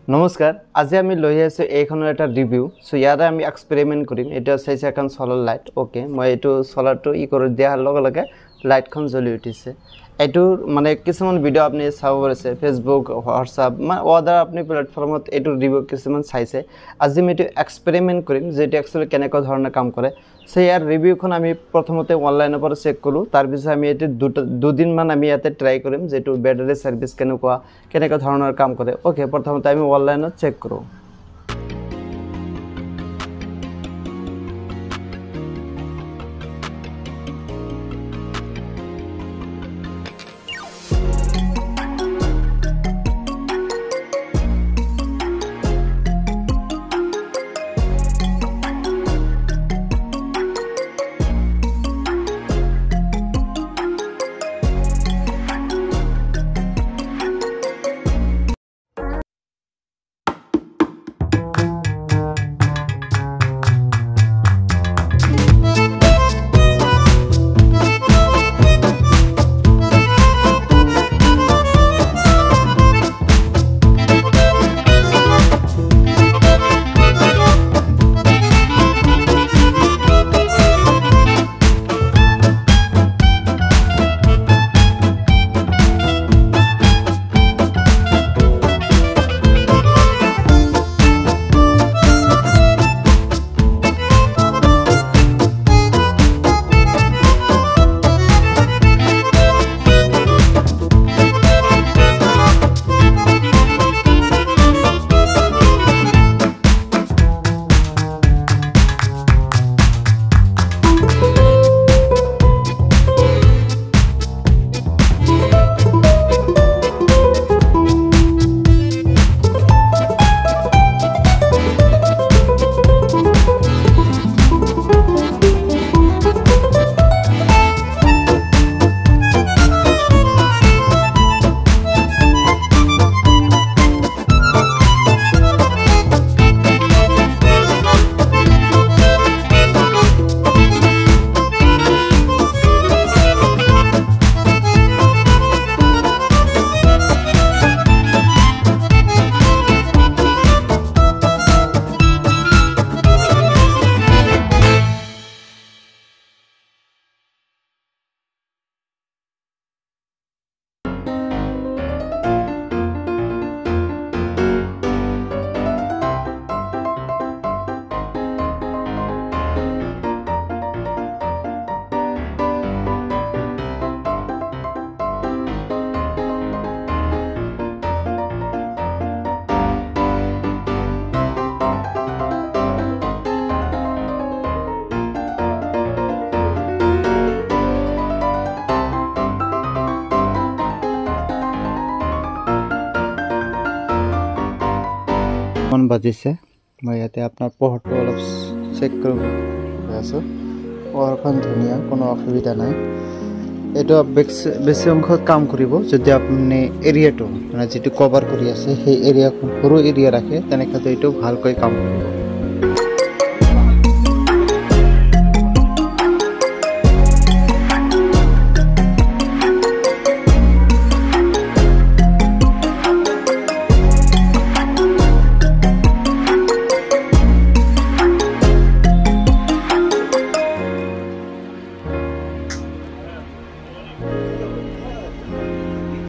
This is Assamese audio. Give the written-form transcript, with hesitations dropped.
নমস্কাৰ আজি আমি লৈ আছো এইখনৰ এটা ৰিভিউ সো ইয়াৰে আমি এক্সপেৰিমেন্ট কৰিম এটা চাইছে এখন সোলাৰ লাইট ওকে মই এটো সোলাৰটো ই কৰি দিয়াৰ লগে লগে লাইটখন জ্বলি উঠিছে এটো মানে কিছুমান ভিডিও আপুনি চাব পাৰিছে ফেসবুক হোৱাটসঅ্যাপ মানে অদাৰ আপুনি প্ল্যাটফৰ্মত এটো ৰিভিউ কিছুমান চাইছে আজি আমি এটো এক্সপেৰিমেন্ট কৰিম যে এটো একচুয়ালি কেনেকৈ ধৰণে কাম কৰে সো ইয়াৰ ৰিভিউখন আমি প্ৰথমতে অনলাইনৰ পৰা চেক কৰো তাৰ পিছত আমি এটো দুদিন মান আমি ইয়াতে ট্ৰাই কৰিম যে এটো ব্যাটাৰি সাৰ্ভিস কেনেকৈ ধৰণৰ কাম কৰে ওকে প্ৰথমতে আমি অনলাইনত চেক কৰো मन बाजिছে মই ইয়াতে আপোনাৰ পহৰটো অলপ চেক কৰিব আছে পহৰখন ধুনিয়া কোনো অসুবিধা নাই এটো বেছি অংশত কাম কৰিব যদি আপুনি এৰিয়াটো মানে যেটো কভাৰ কৰি আছে সেই এৰিয়াখন সৰু এৰিয়া ৰাখে তেনেকৈ এটো ভালকৈ কাম কৰিব